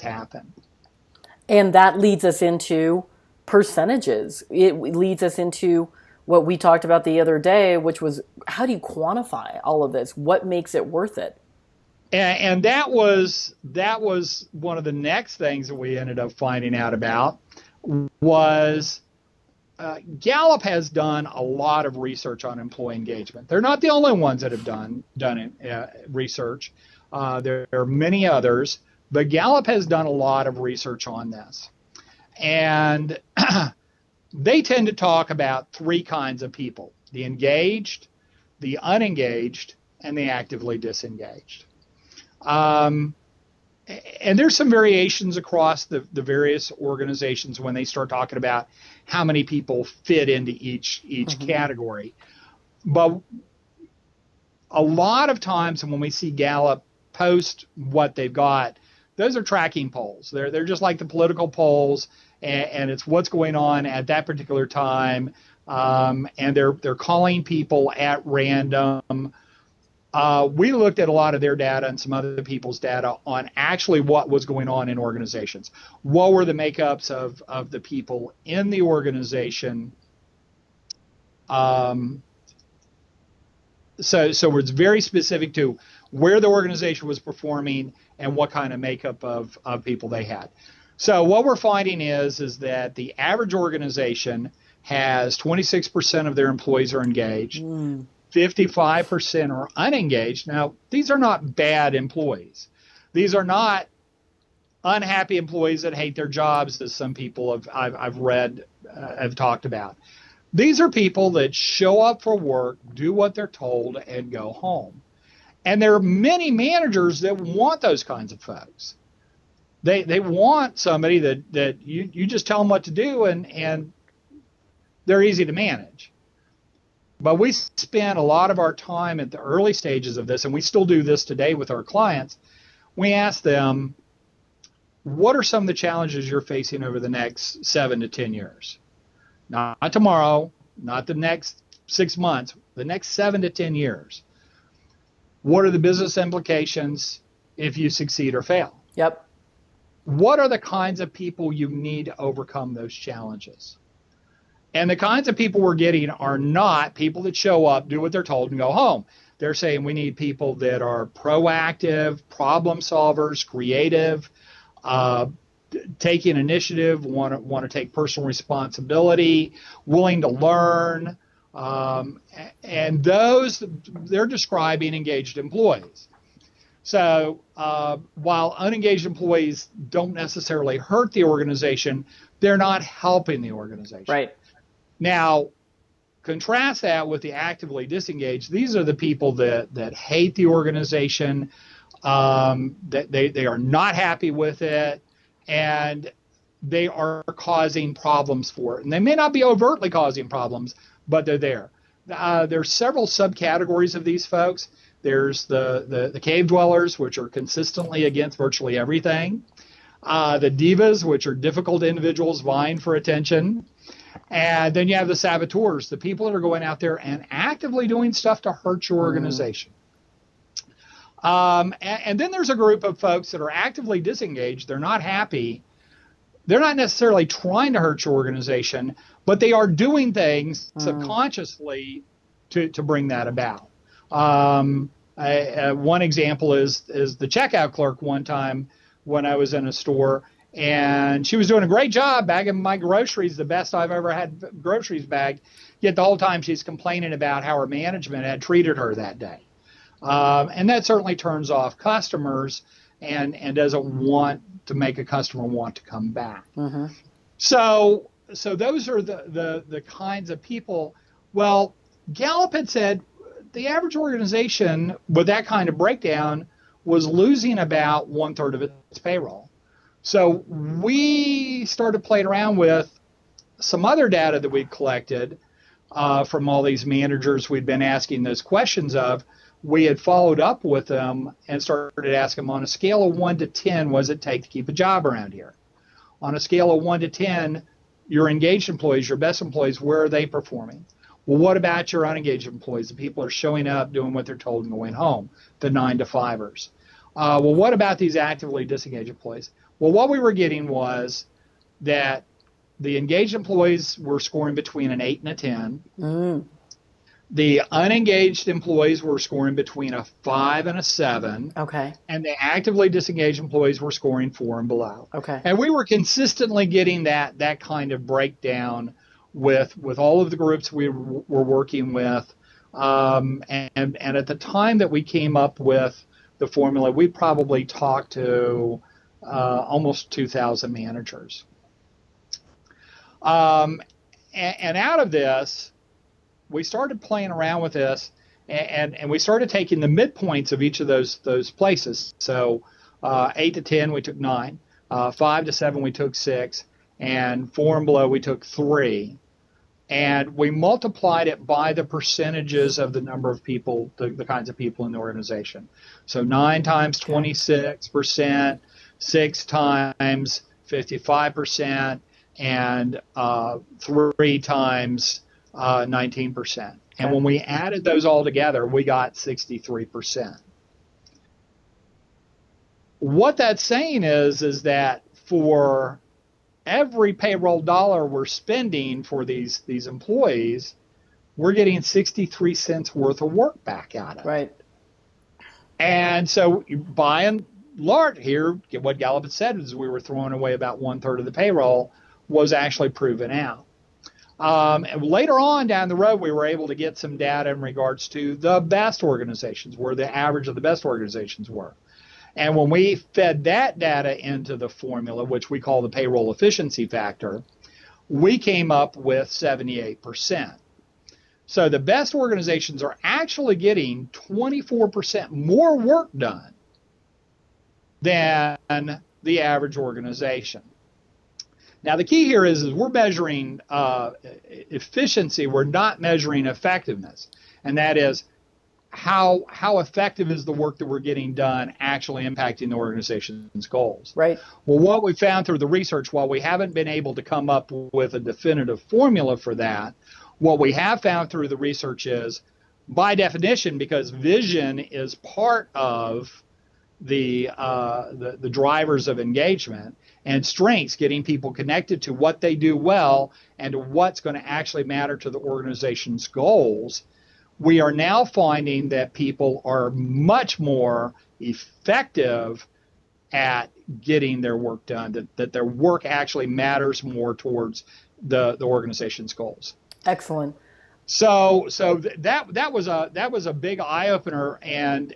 happen. And that leads us into percentages. It leads us into what we talked about the other day, which was how do you quantify all of this? What makes it worth it? And that was one of the next things that we ended up finding out about was Gallup has done a lot of research on employee engagement. They're not the only ones that have done research. There are many others, but Gallup has done a lot of research on this. And they tend to talk about three kinds of people: the engaged, the unengaged, and the actively disengaged. And there's some variations across the various organizations when they start talking about how many people fit into each category. But a lot of times when we see Gallup post what they've got, those are tracking polls. They're just like the political polls, and it's what's going on at that particular time. And they're calling people at random. We looked at a lot of their data and some other people's data on actually what was going on in organizations. What were the makeups of the people in the organization? So it's very specific to where the organization was performing and what kind of makeup of people they had. So what we're finding is that the average organization has 26% of their employees are engaged. 55% are unengaged. Now, these are not bad employees. These are not unhappy employees that hate their jobs, as some people I've read have talked about. These are people that show up for work, do what they're told, and go home. And there are many managers that want those kinds of folks. They want somebody that you just tell them what to do, and they're easy to manage. But we spent a lot of our time at the early stages of this, and we still do this today with our clients. We ask them, what are some of the challenges you're facing over the next 7 to 10 years? Not tomorrow, not the next 6 months, the next 7 to 10 years. What are the business implications if you succeed or fail? Yep. What are the kinds of people you need to overcome those challenges? And the kinds of people we're getting are not people that show up, do what they're told, and go home. They're saying we need people that are proactive, problem solvers, creative, taking initiative, want to take personal responsibility, willing to learn. And those, they're describing engaged employees. So while unengaged employees don't necessarily hurt the organization, they're not helping the organization. Right. Now, contrast that with the actively disengaged. These are the people that hate the organization, that they are not happy with it, and they are causing problems for it. And they may not be overtly causing problems, but they're there. There's several subcategories of these folks. There's the cave dwellers, which are consistently against virtually everything. The divas, which are difficult individuals vying for attention. And then you have the saboteurs, the people that are going out there and actively doing stuff to hurt your organization. And then there's a group of folks that are actively disengaged. They're not happy. They're not necessarily trying to hurt your organization, but they are doing things subconsciously to bring that about. One example is the checkout clerk one time when I was in a store. And she was doing a great job bagging my groceries, the best I've ever had groceries bagged. Yet the whole time she's complaining about how her management had treated her that day. And that certainly turns off customers and doesn't want to make a customer want to come back. So those are the kinds of people. Well, Gallup had said the average organization with that kind of breakdown was losing about 1/3 of its payroll. So we started playing around with some other data that we'd collected from all these managers we'd been asking those questions of. We had followed up with them and started asking them on a scale of 1 to 10, what does it take to keep a job around here? On a scale of 1 to 10, your engaged employees, your best employees, where are they performing? Well, what about your unengaged employees? The people are showing up, doing what they're told, and going home, the 9 to 5ers. Well, what about these actively disengaged employees? Well, what we were getting was that the engaged employees were scoring between an 8 and a 10. Mm. The unengaged employees were scoring between a 5 and a 7. Okay. And the actively disengaged employees were scoring 4 and below. Okay. And we were consistently getting that kind of breakdown with all of the groups we were working with. And at the time that we came up with the formula, we probably talked to almost 2,000 managers. And out of this, we started playing around with this, and we started taking the midpoints of each of those places. So 8 to 10, we took 9. 5 to 7, we took 6. And 4 and below, we took 3. And we multiplied it by the percentages of the number of people, the kinds of people in the organization. So 9 times 26%, 6 times 55%, and 3 times 19%. And when we added those all together, we got 63%. What that's saying is that for every payroll dollar we're spending for these employees, we're getting 63 cents worth of work back out of it. Right. And so by and large here, what Gallup had said is we were throwing away about 1/3 of the payroll was actually proven out. And later on down the road, we were able to get some data in regards to the best organizations, where the average of the best organizations were. And when we fed that data into the formula, which we call the Payroll Efficiency Factor, we came up with 78%. So the best organizations are actually getting 24% more work done than the average organization. Now, the key here is we're measuring efficiency. We're not measuring effectiveness. And that is, how effective is the work that we're getting done actually impacting the organization's goals? Right. Well, what we found through the research, while we haven't been able to come up with a definitive formula for that, what we have found through the research is, by definition, because vision is part of the drivers of engagement, and strengths, getting people connected to what they do well and to what's going to actually matter to the organization's goals, we are now finding that people are much more effective at getting their work done, that their work actually matters more towards the organization's goals. Excellent. So that was a big eye opener, and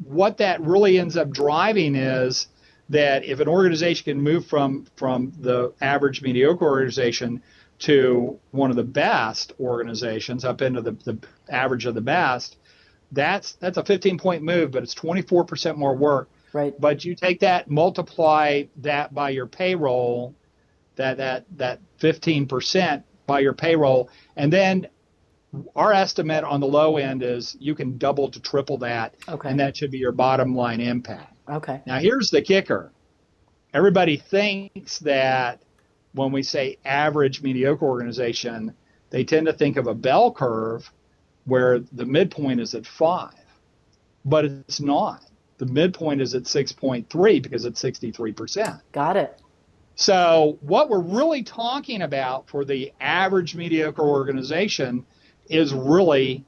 what that really ends up driving is that if an organization can move from the average mediocre organization to one of the best organizations, up into the average of the best, that's a 15-point move, but it's 24% more work. Right. But you take that, multiply that by your payroll, that 15% by your payroll, and then our estimate on the low end is you can double to triple that, and that should be your bottom line impact. Okay. Now, here's the kicker. Everybody thinks that when we say average mediocre organization, they tend to think of a bell curve where the midpoint is at 5. But it's not. The midpoint is at 6.3 because it's 63%. Got it. So what we're really talking about for the average mediocre organization is really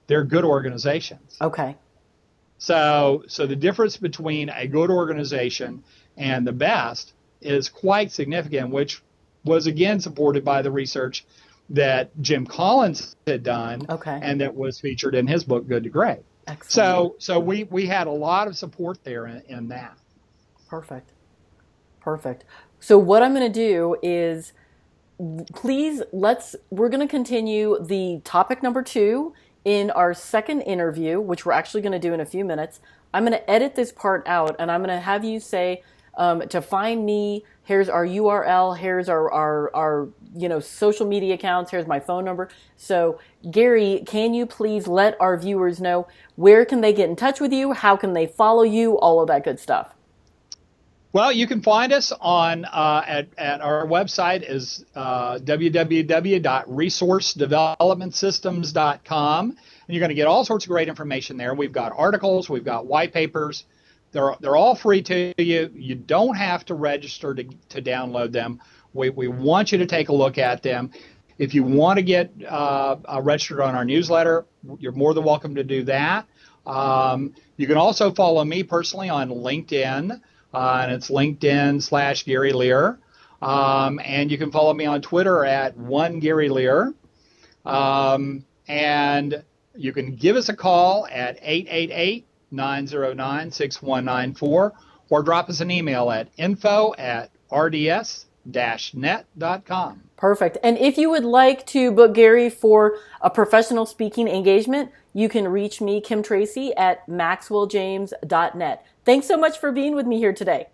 they're good organizations. Okay. So the difference between a good organization and the best is quite significant, which was again supported by the research that Jim Collins had done, and that was featured in his book Good to Great. Excellent. So we had a lot of support there in that. Perfect. So what I'm going to do is, please, we're going to continue the topic number 2 in our second interview, which we're actually going to do in a few minutes. I'm going to edit this part out, and I'm going to have you say, to find me, here's our URL, here's our social media accounts, here's my phone number. So Gary, can you please let our viewers know where can they get in touch with you? How can they follow you? All of that good stuff. Well, you can find us on at our website is www.resourcedevelopmentsystems.com, and you're going to get all sorts of great information there. We've got articles, we've got white papers, They're all free to you. You don't have to register to download them. We want you to take a look at them. If you want to get registered on our newsletter, you're more than welcome to do that. You can also follow me personally on LinkedIn, and it's LinkedIn/Gary Lear. And you can follow me on Twitter at @1GaryLear. And you can give us a call at 888-909-6194 or drop us an email at info@rds-net.com. Perfect. And if you would like to book Gary for a professional speaking engagement, you can reach me, Kim Tracy, at maxwelljames.net. Thanks so much for being with me here today.